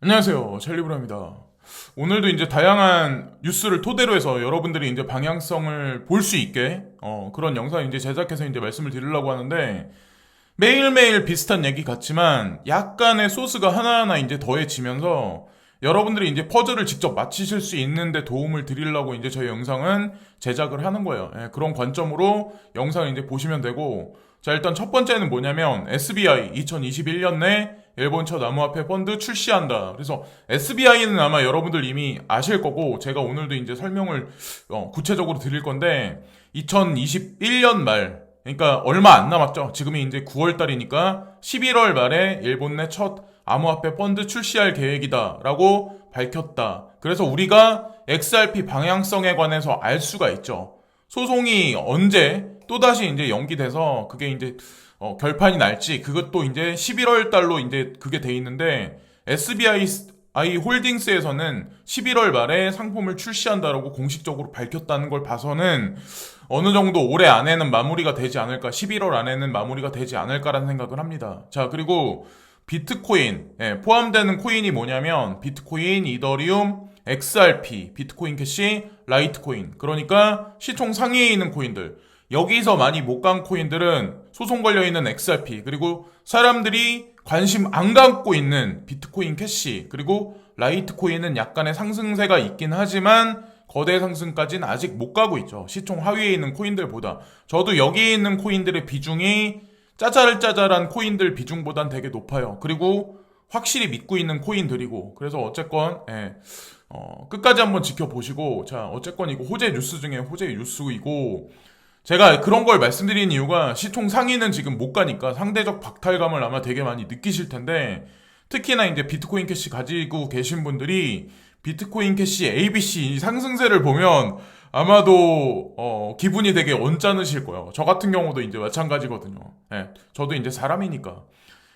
안녕하세요. 찰리브라입니다. 오늘도 이제 다양한 뉴스를 토대로 해서 여러분들이 이제 방향성을 볼 수 있게 그런 영상 이제 제작해서 이제 말씀을 드리려고 하는데 매일매일 비슷한 얘기 같지만 약간의 소스가 하나하나 이제 더해지면서 여러분들이 이제 퍼즐을 직접 맞히실 수 있는데 도움을 드리려고 이제 저희 영상은 제작을 하는 거예요. 예, 그런 관점으로 영상을 이제 보시면 되고, 자, 일단 첫 번째는 뭐냐면 SBI 2021년 내 일본 첫 암호화폐 펀드 출시한다. 그래서 SBI는 아마 여러분들 이미 아실 거고, 제가 오늘도 이제 설명을 구체적으로 드릴 건데, 2021년 말, 그러니까 얼마 안 남았죠. 지금이 이제 9월 달이니까 11월 말에 일본 내 첫 암호화폐 펀드 출시할 계획이다라고 밝혔다. 그래서 우리가 XRP 방향성에 관해서 알 수가 있죠. 소송이 언제 또다시 이제 연기돼서 그게 이제 결판이 날지, 그것도 이제 11월 달로 이제 그게 돼 있는데, SBI 홀딩스에서는 11월 말에 상품을 출시한다라고 공식적으로 밝혔다는 걸 봐서는 어느 정도 올해 안에는 마무리가 되지 않을까, 11월 안에는 마무리가 되지 않을까라는 생각을 합니다. 자, 그리고 비트코인, 포함되는 코인이 뭐냐면 비트코인, 이더리움, XRP, 비트코인 캐시, 라이트코인. 그러니까 시총 상위에 있는 코인들. 여기서 많이 못 간 코인들은 소송 걸려 있는 XRP, 그리고 사람들이 관심 안 갖고 있는 비트코인 캐시, 그리고 라이트코인은 약간의 상승세가 있긴 하지만 거대 상승까지는 아직 못 가고 있죠. 시총 하위에 있는 코인들보다. 저도 여기에 있는 코인들의 비중이 짜잘짜잘한 코인들 비중보단 되게 높아요. 그리고 확실히 믿고 있는 코인들이고. 그래서 어쨌건 끝까지 한번 지켜보시고, 자, 어쨌건 이거 호재 뉴스 중에 호재 뉴스이고, 제가 그런 걸 말씀드린 이유가 시총 상위는 지금 못 가니까 상대적 박탈감을 아마 되게 많이 느끼실 텐데, 특히나 이제 비트코인 캐시 가지고 계신 분들이 비트코인 캐시 ABC 상승세를 보면 아마도 기분이 되게 언짢으실 거예요. 저 같은 경우도 이제 마찬가지거든요. 예, 저도 이제 사람이니까.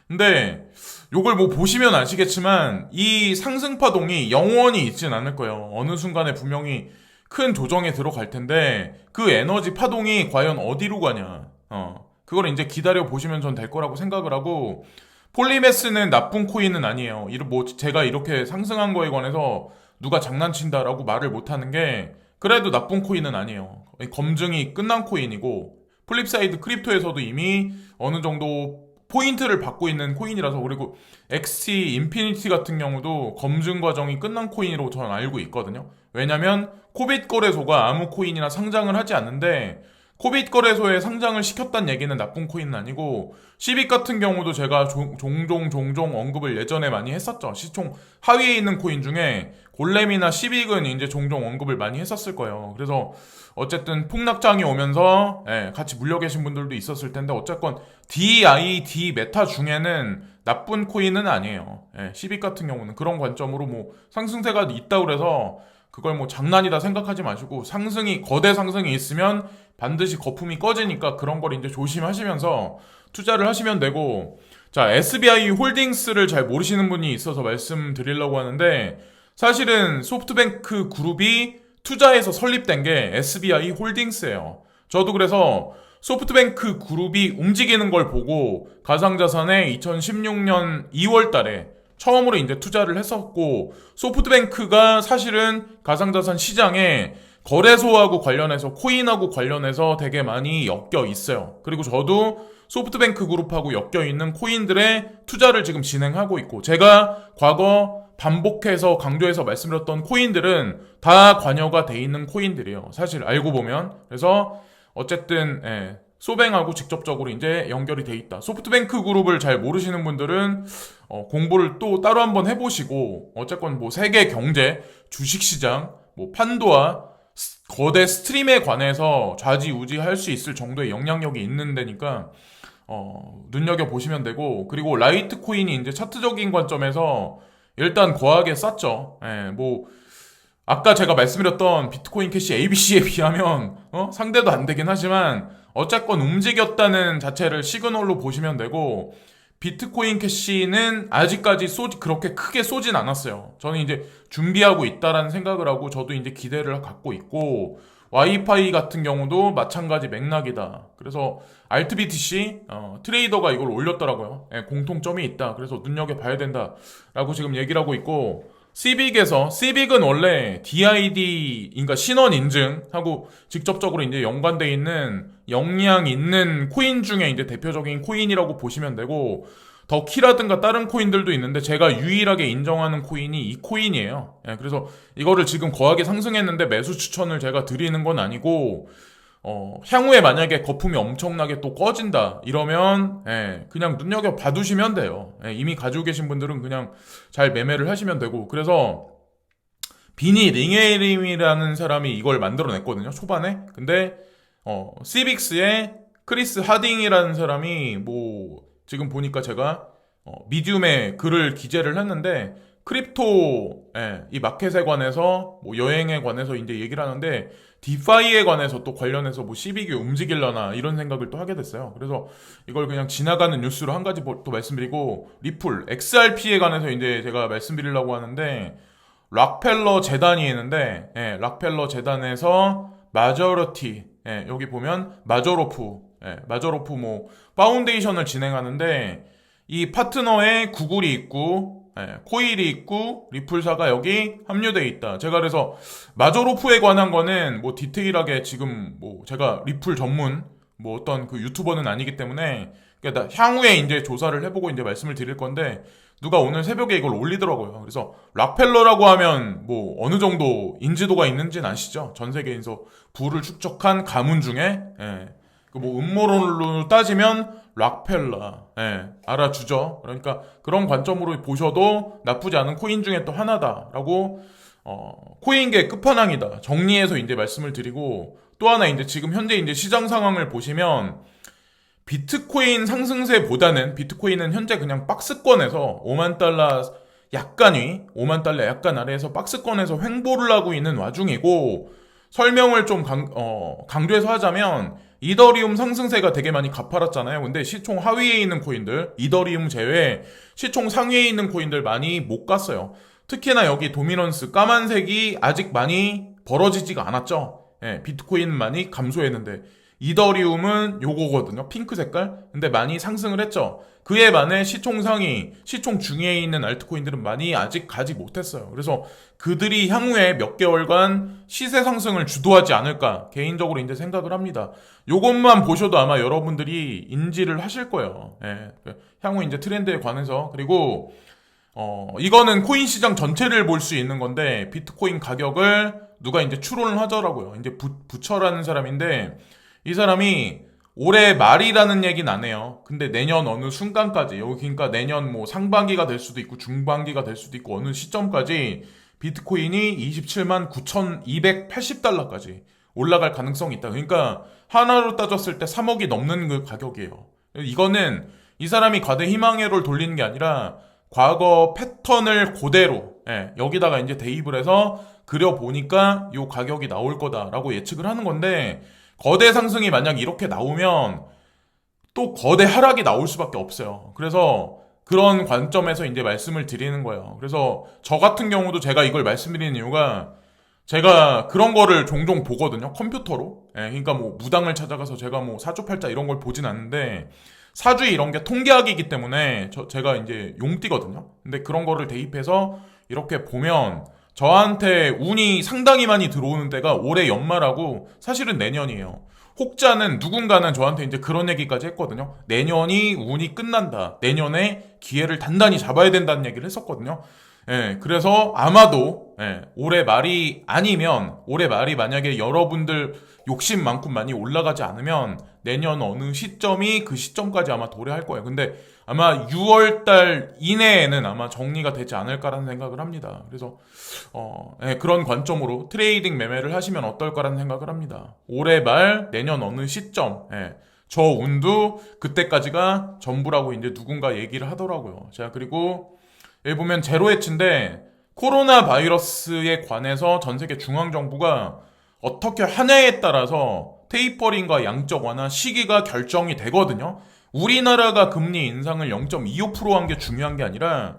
근데 요걸 뭐 보시면 아시겠지만 이 상승 파동이 영원히 있진 않을 거예요. 어느 순간에 분명히 큰 조정에 들어갈 텐데 그 에너지 파동이 과연 어디로 가냐. 그걸 이제 기다려 보시면 전 될 거라고 생각을 하고, 폴리메스는 나쁜 코인은 아니에요. 뭐 제가 이렇게 상승한 거에 관해서 누가 장난친다라고 말을 못 하는 게, 그래도 나쁜 코인은 아니에요. 검증이 끝난 코인이고, 플립사이드 크립토에서도 이미 어느 정도 포인트를 받고 있는 코인이라서. 그리고 XT 인피니티 같은 경우도 검증 과정이 끝난 코인으로 저는 알고 있거든요. 왜냐면 코빗 거래소가 아무 코인이나 상장을 하지 않는데, 코빗 거래소에 상장을 시켰다는 얘기는 나쁜 코인은 아니고, 시빅 같은 경우도 제가 종종 언급을 예전에 많이 했었죠. 시총 하위에 있는 코인 중에 골렘이나 시빅은 이제 종종 언급을 많이 했었을 거예요. 그래서 어쨌든 폭락장이 오면서 같이 물려 계신 분들도 있었을 텐데, 어쨌건 D 메타 중에는 나쁜 코인은 아니에요. 시빅 같은 경우는 그런 관점으로 뭐 상승세가 있다 그래서 그걸 뭐 장난이다 생각하지 마시고, 거대 상승이 있으면 반드시 거품이 꺼지니까 그런 걸 이제 조심하시면서 투자를 하시면 되고. 자, SBI 홀딩스를 잘 모르시는 분이 있어서 말씀드리려고 하는데, 사실은 소프트뱅크 그룹이 투자해서 설립된 게 SBI 홀딩스예요. 저도 그래서 소프트뱅크 그룹이 움직이는 걸 보고 가상자산에 2016년 2월 달에 처음으로 이제 투자를 했었고, 소프트뱅크가 사실은 가상자산 시장에 거래소하고 관련해서, 코인하고 관련해서 되게 많이 엮여 있어요. 그리고 저도 소프트뱅크 그룹하고 엮여 있는 코인들의 투자를 지금 진행하고 있고, 제가 과거 반복해서 강조해서 말씀드렸던 코인들은 다 관여가 돼 있는 코인들이에요. 사실 알고 보면. 그래서 어쨌든 소뱅하고 직접적으로 이제 연결이 돼 있다. 소프트뱅크 그룹을 잘 모르시는 분들은 공부를 또 따로 한번 해보시고, 어쨌건 뭐 세계 경제, 주식시장, 뭐 판도와 거대 스트림에 관해서 좌지우지 할 수 있을 정도의 영향력이 있는 데니까 눈여겨보시면 되고. 그리고 라이트코인이 이제 차트적인 관점에서 일단 거하게 쌌죠. 뭐 아까 제가 말씀드렸던 비트코인 캐시 ABC에 비하면 상대도 안 되긴 하지만 어쨌건 움직였다는 자체를 시그널로 보시면 되고, 비트코인 캐시는 아직까지 그렇게 크게 쏘진 않았어요. 저는 이제 준비하고 있다라는 생각을 하고 저도 이제 기대를 갖고 있고, 와이파이 같은 경우도 마찬가지 맥락이다. 그래서 RTBTC 트레이더가 이걸 올렸더라고요. 예, 공통점이 있다. 그래서 눈여겨봐야 된다라고 지금 얘기를 하고 있고, 시빅은 원래 DID, 그러니까 신원 인증하고 직접적으로 이제 연관돼 있는 역량 있는 코인 중에 이제 대표적인 코인이라고 보시면 되고, 더키라든가 다른 코인들도 있는데 제가 유일하게 인정하는 코인이 이 코인이에요. 예, 그래서 이거를 지금 거하게 상승했는데 매수 추천을 제가 드리는 건 아니고, 향후에 만약에 거품이 엄청나게 또 꺼진다 이러면 그냥 눈여겨 봐두시면 돼요. 이미 가지고 계신 분들은 그냥 잘 매매를 하시면 되고. 그래서 비니 링에림이라는 사람이 이걸 만들어냈거든요, 초반에. 근데 시빅스의 크리스 하딩이라는 사람이 뭐 지금 보니까 제가 미디움에 글을 기재를 했는데, 크립토 이 마켓에 관해서 뭐 여행에 관해서 이제 얘기를 하는데, 디파이에 관해서 또 관련해서 뭐 시빅이 움직일려나 이런 생각을 또 하게 됐어요. 그래서 이걸 그냥 지나가는 뉴스로 한 가지 또 말씀드리고, 리플 XRP에 관해서 이제 제가 말씀드리려고 하는데, 락펠러 재단이 있는데, 락펠러 재단에서 마저러티, 여기 보면 마저로프 뭐 파운데이션을 진행하는데, 이 파트너에 구글이 있고 코일이 있고 리플사가 여기 합류돼 있다. 제가 그래서 마저로프에 관한 거는 뭐 디테일하게 지금 뭐 제가 리플 전문 뭐 어떤 그 유튜버는 아니기 때문에, 그러니까 향후에 이제 조사를 해보고 이제 말씀을 드릴 건데, 누가 오늘 새벽에 이걸 올리더라고요. 그래서 락펠러라고 하면 뭐 어느 정도 인지도가 있는지는 아시죠? 전 세계에서 부를 축적한 가문 중에 뭐 음모론으로 따지면 락펠러 알아주죠. 그러니까 그런 관점으로 보셔도 나쁘지 않은 코인 중에 또 하나다라고, 코인계 끝판왕이다 정리해서 이제 말씀을 드리고, 또 하나 이제 지금 현재 이제 시장 상황을 보시면, 비트코인 상승세보다는 비트코인은 현재 그냥 박스권에서 5만 달러 약간 위, 5만 달러 약간 아래에서 박스권에서 횡보를 하고 있는 와중이고, 설명을 좀 강조해서 하자면, 이더리움 상승세가 되게 많이 가팔았잖아요. 근데 시총 하위에 있는 코인들, 이더리움 제외 시총 상위에 있는 코인들 많이 못 갔어요. 특히나 여기 도미넌스 까만색이 아직 많이 벌어지지가 않았죠. 비트코인 많이 감소했는데, 이더리움은 요거거든요, 핑크 색깔. 근데 많이 상승을 했죠. 그에 반해 시총 상위, 시총 중위에 있는 알트코인들은 많이 아직 가지 못했어요. 그래서 그들이 향후에 몇 개월간 시세 상승을 주도하지 않을까 개인적으로 이제 생각을 합니다. 요것만 보셔도 아마 여러분들이 인지를 하실 거예요. 향후 이제 트렌드에 관해서. 그리고 이거는 코인 시장 전체를 볼 수 있는 건데, 비트코인 가격을 누가 이제 추론을 하더라고요. 이제 부처라는 사람인데, 이 사람이 올해 말이라는 얘기는 안 해요. 근데 내년 어느 순간까지, 여기 그러니까 내년 뭐 상반기가 될 수도 있고 중반기가 될 수도 있고 어느 시점까지 비트코인이 27만 9,280달러까지 올라갈 가능성이 있다. 그러니까 하나로 따졌을 때 3억이 넘는 그 가격이에요. 이거는 이 사람이 과대 희망회로를 돌리는 게 아니라 과거 패턴을 그대로 여기다가 이제 대입을 해서 그려보니까 요 가격이 나올 거다라고 예측을 하는 건데, 거대 상승이 만약 이렇게 나오면 또 거대 하락이 나올 수밖에 없어요. 그래서 그런 관점에서 이제 말씀을 드리는 거예요. 그래서 저 같은 경우도 제가 이걸 말씀드리는 이유가, 제가 그런 거를 종종 보거든요, 컴퓨터로. 그러니까 뭐 무당을 찾아가서 제가 뭐 사주팔자 이런 걸 보진 않는데, 사주에 이런 게 통계학이기 때문에 제가 이제 용띠거든요. 근데 그런 거를 대입해서 이렇게 보면 저한테 운이 상당히 많이 들어오는 때가 올해 연말하고 사실은 내년이에요. 혹자는 누군가는 저한테 이제 그런 얘기까지 했거든요. 내년이 운이 끝난다. 내년에 기회를 단단히 잡아야 된다는 얘기를 했었거든요. 그래서 아마도 올해 말이 아니면, 올해 말이 만약에 여러분들 욕심만큼 많이 올라가지 않으면 내년 어느 시점이 그 시점까지 아마 도래할 거예요. 근데 아마 6월달 이내에는 아마 정리가 되지 않을까라는 생각을 합니다. 그래서 그런 관점으로 트레이딩 매매를 하시면 어떨까라는 생각을 합니다. 올해 말 내년 어느 시점, 저 운도 그때까지가 전부라고 이제 누군가 얘기를 하더라고요. 자, 그리고 여기 보면 제로헤치인데, 코로나 바이러스에 관해서 전 세계 중앙정부가 어떻게 하냐에 따라서 테이퍼링과 양적 완화 시기가 결정이 되거든요. 우리나라가 금리 인상을 0.25% 한 게 중요한 게 아니라,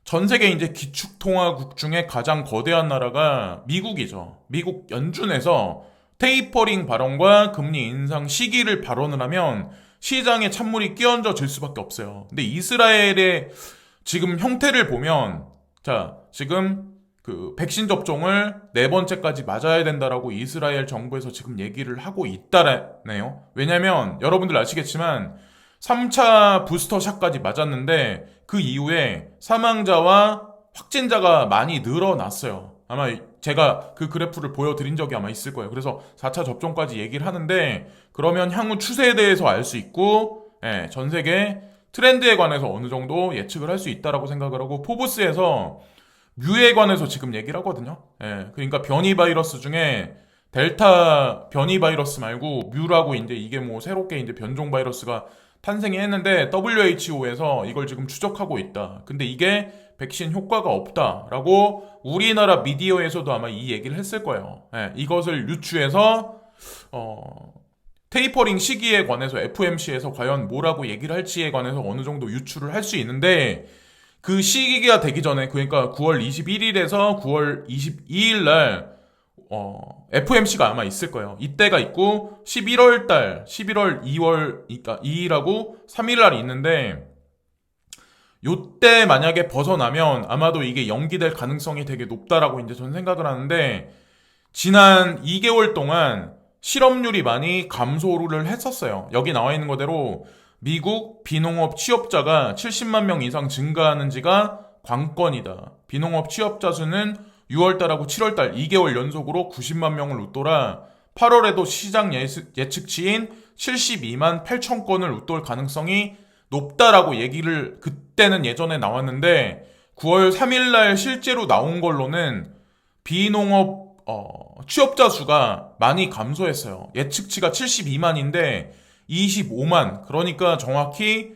전 세계 이제 기축통화국 중에 가장 거대한 나라가 미국이죠. 미국 연준에서 테이퍼링 발언과 금리 인상 시기를 발언을 하면 시장에 찬물이 끼얹어질 수밖에 없어요. 근데 이스라엘의 지금 형태를 보면, 자, 지금 그 백신 접종을 네 번째까지 맞아야 된다라고 이스라엘 정부에서 지금 얘기를 하고 있다네요. 왜냐면 여러분들 아시겠지만 3차 부스터샷까지 맞았는데 그 이후에 사망자와 확진자가 많이 늘어났어요. 아마 제가 그 그래프를 보여드린 적이 아마 있을 거예요. 그래서 4차 접종까지 얘기를 하는데, 그러면 향후 추세에 대해서 알 수 있고, 전 세계 트렌드에 관해서 어느 정도 예측을 할 수 있다라고 생각을 하고, 포브스에서 뮤에 관해서 지금 얘기를 하거든요. 그러니까 변이 바이러스 중에 델타 변이 바이러스 말고 뮤라고 이제 이게 뭐 새롭게 이제 변종 바이러스가 탄생이 했는데 WHO에서 이걸 지금 추적하고 있다. 근데 이게 백신 효과가 없다라고 우리나라 미디어에서도 아마 이 얘기를 했을 거예요. 이것을 유추해서 테이퍼링 시기에 관해서 FMC에서 과연 뭐라고 얘기를 할지에 관해서 어느 정도 유추를 할 수 있는데, 그 시기가 되기 전에, 그러니까 9월 21일에서 9월 22일 날 FMC가 아마 있을 거예요. 이때가 있고 11월 2월, 그러니까 2일하고 3일 날 있는데, 요때 만약에 벗어나면 아마도 이게 연기될 가능성이 되게 높다라고 이제 저는 생각을 하는데, 지난 2개월 동안 실업률이 많이 감소를 했었어요. 여기 나와 있는 거대로 미국 비농업 취업자가 70만 명 이상 증가하는 지가 관건이다. 비농업 취업자 수는 6월달하고 7월달 2개월 연속으로 90만 명을 웃돌아 8월에도 시장 예측치인 72만 8천 건을 웃돌 가능성이 높다라고 얘기를 그때는 예전에 나왔는데, 9월 3일날 실제로 나온 걸로는 비농업 취업자 수가 많이 감소했어요. 예측치가 72만인데 25만, 그러니까 정확히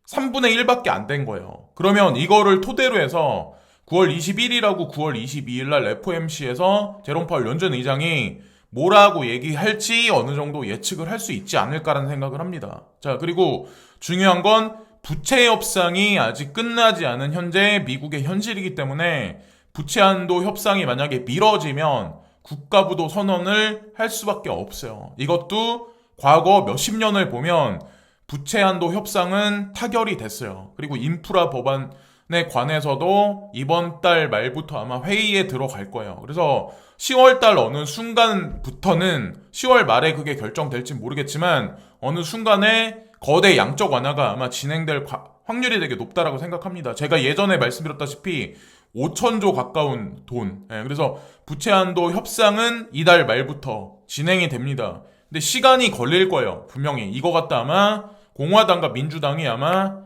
3분의 1밖에 안 된 거예요. 그러면 이거를 토대로 해서 9월 21일하고 9월 22일 날 FOMC에서 제롬 파월 연준 의장이 뭐라고 얘기할지 어느 정도 예측을 할 수 있지 않을까라는 생각을 합니다. 자, 그리고 중요한 건 부채 협상이 아직 끝나지 않은 현재 미국의 현실이기 때문에 부채 한도 협상이 만약에 미뤄지면 국가부도 선언을 할 수밖에 없어요. 이것도 과거 몇십 년을 보면 부채 한도 협상은 타결이 됐어요. 그리고 인프라 법안에 관해서도 이번 달 말부터 아마 회의에 들어갈 거예요. 그래서 10월 달 어느 순간부터는, 10월 말에 그게 결정될지 모르겠지만 어느 순간에 거대 양적 완화가 아마 진행될 확률이 되게 높다라고 생각합니다. 제가 예전에 말씀드렸다시피 5천조 가까운 돈. 그래서 부채 한도 협상은 이달 말부터 진행이 됩니다. 근데 시간이 걸릴 거예요. 분명히 이거 갖다 아마 공화당과 민주당이 아마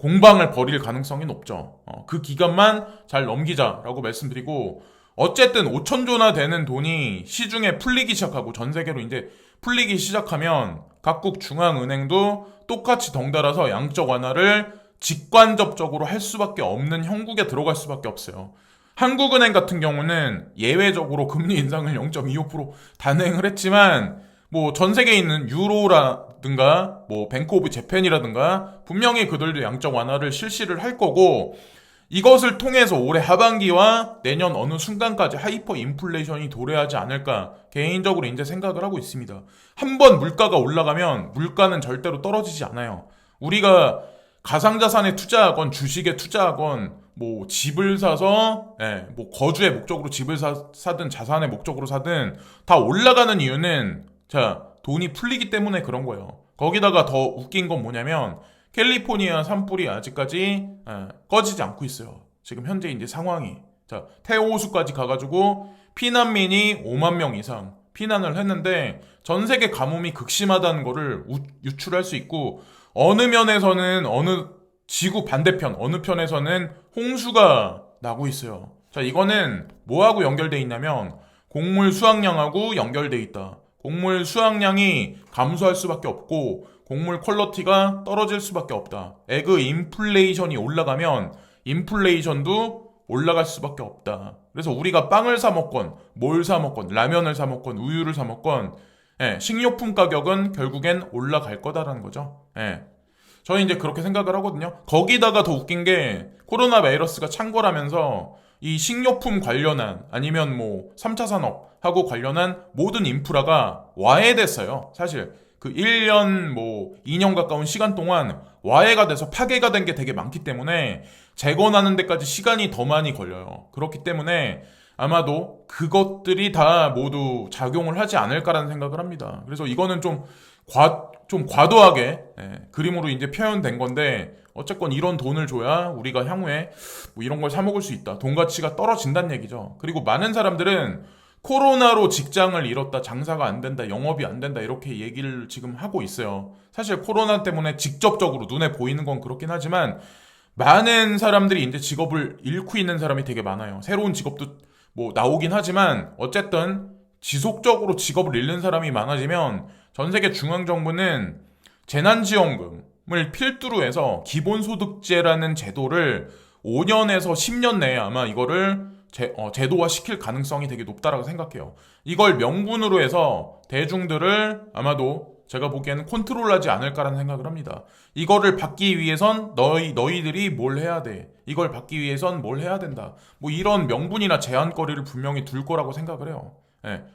공방을 벌일 가능성이 높죠. 그 기간만 잘 넘기자라고 말씀드리고, 어쨌든 5천조나 되는 돈이 시중에 풀리기 시작하고 전 세계로 이제 풀리기 시작하면 각국 중앙은행도 똑같이 덩달아서 양적 완화를 직간접적으로 할 수밖에 없는 형국에 들어갈 수밖에 없어요. 한국은행 같은 경우는 예외적으로 금리 인상을 0.25% 단행을 했지만, 뭐 전 세계에 있는 유로라든가 뭐 뱅크 오브 재팬이라든가 분명히 그들도 양적 완화를 실시를 할 거고, 이것을 통해서 올해 하반기와 내년 어느 순간까지 하이퍼 인플레이션이 도래하지 않을까 개인적으로 이제 생각을 하고 있습니다. 한번 물가가 올라가면 물가는 절대로 떨어지지 않아요. 우리가 가상자산에 투자하건 주식에 투자하건 뭐 집을 사서 뭐 거주의 목적으로 집을 사든 자산의 목적으로 사든 다 올라가는 이유는, 자, 돈이 풀리기 때문에 그런 거예요. 거기다가 더 웃긴 건 뭐냐면 캘리포니아 산불이 아직까지 꺼지지 않고 있어요. 지금 현재 이제 상황이. 자, 태호수까지 가가지고 피난민이 5만 명 이상 피난을 했는데 전 세계 가뭄이 극심하다는 거를 유출할 수 있고, 어느 면에서는 어느 지구 반대편 어느 편에서는 홍수가 나고 있어요. 자, 이거는 뭐하고 연결돼 있냐면 곡물 수확량하고 연결돼 있다. 곡물 수확량이 감소할 수밖에 없고 곡물 퀄리티가 떨어질 수밖에 없다. 에그 인플레이션이 올라가면 인플레이션도 올라갈 수밖에 없다. 그래서 우리가 빵을 사 먹건 뭘 사 먹건 라면을 사 먹건 우유를 사 먹건 식료품 가격은 결국엔 올라갈 거다라는 거죠. 저는 이제 그렇게 생각을 하거든요. 거기다가 더 웃긴 게 코로나 바이러스가 창궐하면서 이 식료품 관련한 아니면 뭐 3차 산업하고 관련한 모든 인프라가 와해됐어요. 사실 그 1년 뭐 2년 가까운 시간 동안 와해가 돼서 파괴가 된 게 되게 많기 때문에 재건하는 데까지 시간이 더 많이 걸려요. 그렇기 때문에 아마도 그것들이 다 모두 작용을 하지 않을까라는 생각을 합니다. 그래서 이거는 좀 과도하게 그림으로 이제 표현된 건데 어쨌건 이런 돈을 줘야 우리가 향후에 뭐 이런 걸 사 먹을 수 있다. 돈 가치가 떨어진다는 얘기죠. 그리고 많은 사람들은 코로나로 직장을 잃었다, 장사가 안 된다, 영업이 안 된다 이렇게 얘기를 지금 하고 있어요. 사실 코로나 때문에 직접적으로 눈에 보이는 건 그렇긴 하지만 많은 사람들이 이제 직업을 잃고 있는 사람이 되게 많아요. 새로운 직업도 뭐 나오긴 하지만 어쨌든 지속적으로 직업을 잃는 사람이 많아지면 전 세계 중앙정부는 재난지원금을 필두로 해서 기본소득제라는 제도를 5년에서 10년 내에 아마 이거를 제도화 시킬 가능성이 되게 높다라고 생각해요. 이걸 명분으로 해서 대중들을 아마도 제가 보기에는 컨트롤하지 않을까라는 생각을 합니다. 이거를 받기 위해선 너희들이 뭘 해야 돼. 이걸 받기 위해선 뭘 해야 된다. 뭐 이런 명분이나 제한거리를 분명히 둘 거라고 생각을 해요.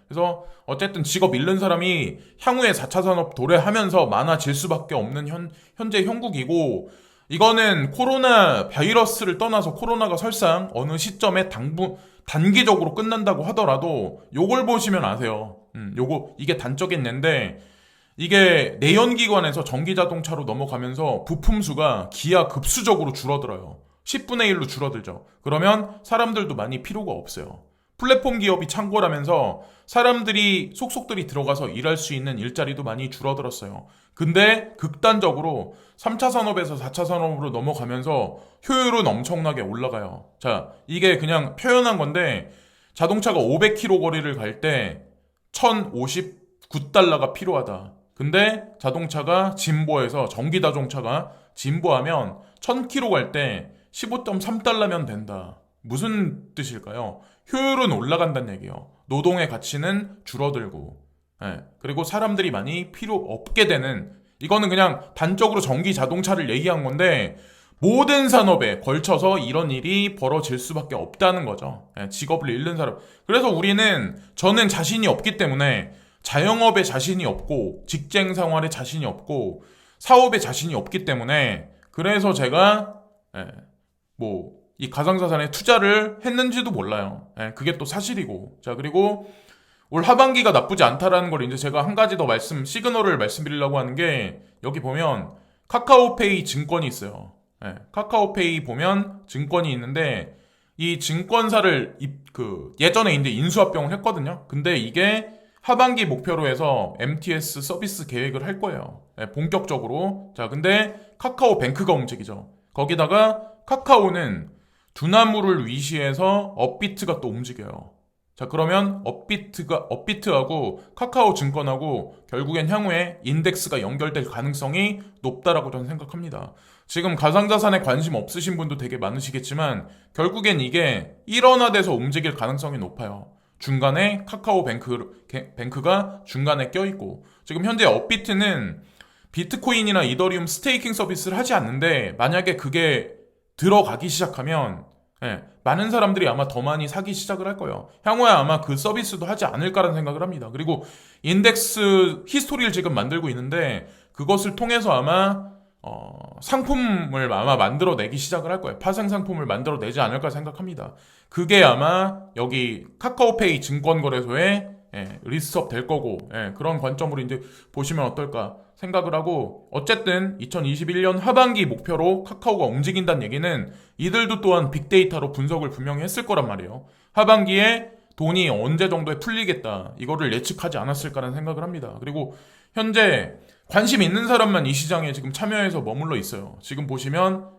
그래서 어쨌든 직업 잃는 사람이 향후에 4차 산업 도래하면서 많아질 수밖에 없는 현재 형국이고 이거는 코로나 바이러스를 떠나서 코로나가 설상 어느 시점에 단기적으로 끝난다고 하더라도 요걸 보시면 아세요. 이게 단적인 예인데 이게 내연기관에서 전기자동차로 넘어가면서 부품 수가 기하급수적으로 줄어들어요. 10분의 1로 줄어들죠. 그러면 사람들도 많이 필요가 없어요. 플랫폼 기업이 창궐하면서 사람들이 속속들이 들어가서 일할 수 있는 일자리도 많이 줄어들었어요. 근데 극단적으로 3차 산업에서 4차 산업으로 넘어가면서 효율은 엄청나게 올라가요. 자, 이게 그냥 표현한 건데 자동차가 500km 거리를 갈 때 1059달러가 필요하다. 근데 자동차가 진보해서 전기자동차가 진보하면 1000km 갈 때 15.3달러면 된다. 무슨 뜻일까요? 효율은 올라간다는 얘기예요. 노동의 가치는 줄어들고 그리고 사람들이 많이 필요 없게 되는 이거는 그냥 단적으로 전기 자동차를 얘기한 건데 모든 산업에 걸쳐서 이런 일이 벌어질 수밖에 없다는 거죠. 직업을 잃는 사람. 그래서 저는 자신이 없기 때문에 자영업에 자신이 없고 직장 생활에 자신이 없고 사업에 자신이 없기 때문에 그래서 제가 이 가상자산에 투자를 했는지도 몰라요. 그게 또 사실이고. 자, 그리고 올 하반기가 나쁘지 않다라는 걸 이제 제가 한 가지 더 시그널을 말씀드리려고 하는 게 여기 보면 카카오페이 증권이 있어요. 카카오페이 보면 증권이 있는데 이 증권사를 예전에 이제 인수합병을 했거든요. 근데 이게 하반기 목표로 해서 MTS 서비스 계획을 할 거예요. 본격적으로. 자, 근데 카카오뱅크가 움직이죠. 거기다가 카카오는 두나무를 위시해서 업비트가 또 움직여요. 자, 그러면 업비트하고 카카오 증권하고 결국엔 향후에 인덱스가 연결될 가능성이 높다라고 저는 생각합니다. 지금 가상자산에 관심 없으신 분도 되게 많으시겠지만 결국엔 이게 일원화돼서 움직일 가능성이 높아요. 중간에 카카오뱅크가 중간에 껴있고 지금 현재 업비트는 비트코인이나 이더리움 스테이킹 서비스를 하지 않는데 만약에 그게 들어가기 시작하면 많은 사람들이 아마 더 많이 사기 시작을 할 거예요. 향후에 아마 그 서비스도 하지 않을까라는 생각을 합니다. 그리고 인덱스 히스토리를 지금 만들고 있는데 그것을 통해서 아마 상품을 아마 만들어내기 시작을 할 거예요. 파생 상품을 만들어내지 않을까 생각합니다. 그게 아마 여기 카카오페이 증권거래소에 리스트업 될 거고 그런 관점으로 이제 보시면 어떨까 생각을 하고 어쨌든 2021년 하반기 목표로 카카오가 움직인다는 얘기는 이들도 또한 빅데이터로 분석을 분명히 했을 거란 말이에요. 하반기에 돈이 언제 정도에 풀리겠다 이거를 예측하지 않았을까라는 생각을 합니다. 그리고 현재 관심 있는 사람만 이 시장에 지금 참여해서 머물러 있어요. 지금 보시면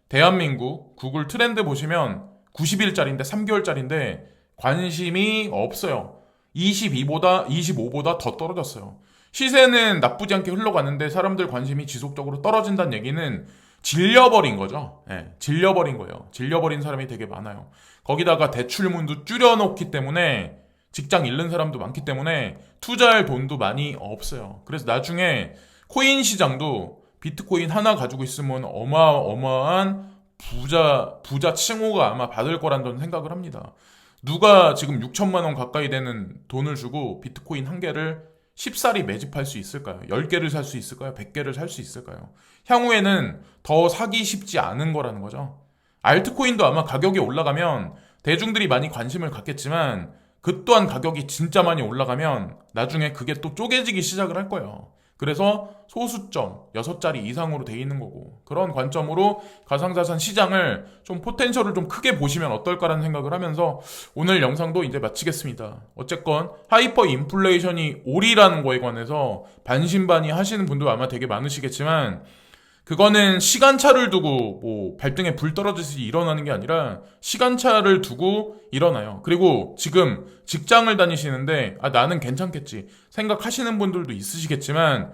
대한민국 구글 트렌드 보시면 90일짜리인데 3개월짜리인데 관심이 없어요. 25보다 더 떨어졌어요. 시세는 나쁘지 않게 흘러갔는데 사람들 관심이 지속적으로 떨어진다는 얘기는 질려버린 거죠. 질려버린 거예요. 질려버린 사람이 되게 많아요. 거기다가 대출문도 줄여놓기 때문에 직장 잃는 사람도 많기 때문에 투자할 돈도 많이 없어요. 그래서 나중에 코인 시장도 비트코인 하나 가지고 있으면 어마어마한 부자 칭호가 아마 받을 거란 저는 생각을 합니다. 누가 지금 6천만 원 가까이 되는 돈을 주고 비트코인 한 개를 쉽사리 매집할 수 있을까요? 10개를 살 수 있을까요? 100개를 살 수 있을까요? 향후에는 더 사기 쉽지 않은 거라는 거죠. 알트코인도 아마 가격이 올라가면 대중들이 많이 관심을 갖겠지만 그 또한 가격이 진짜 많이 올라가면 나중에 그게 또 쪼개지기 시작을 할 거예요. 그래서 소수점 6자리 이상으로 돼 있는 거고, 그런 관점으로 가상자산 시장을 좀 포텐셜을 좀 크게 보시면 어떨까라는 생각을 하면서 오늘 영상도 이제 마치겠습니다. 어쨌건 하이퍼 인플레이션이 올이라는 거에 관해서 반신반의 하시는 분도 아마 되게 많으시겠지만, 그거는 시간차를 두고 뭐 발등에 불 떨어지듯이 일어나는 게 아니라 시간차를 두고 일어나요. 그리고 지금 직장을 다니시는데 나는 괜찮겠지 생각하시는 분들도 있으시겠지만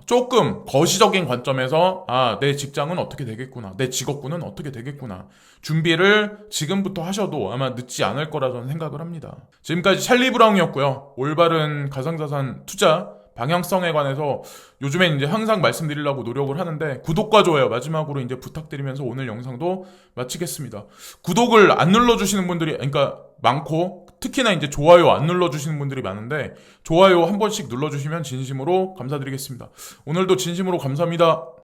조금 거시적인 관점에서 내 직장은 어떻게 되겠구나, 내 직업군은 어떻게 되겠구나, 준비를 지금부터 하셔도 아마 늦지 않을 거라 저는 생각을 합니다. 지금까지 찰리 브라운이었고요. 올바른 가상자산 투자 방향성에 관해서 요즘엔 이제 항상 말씀드리려고 노력을 하는데, 구독과 좋아요 마지막으로 이제 부탁드리면서 오늘 영상도 마치겠습니다. 구독을 안 눌러주시는 분들이 그러니까 많고, 특히나 이제 좋아요 안 눌러주시는 분들이 많은데 좋아요 한 번씩 눌러주시면 진심으로 감사드리겠습니다. 오늘도 진심으로 감사합니다.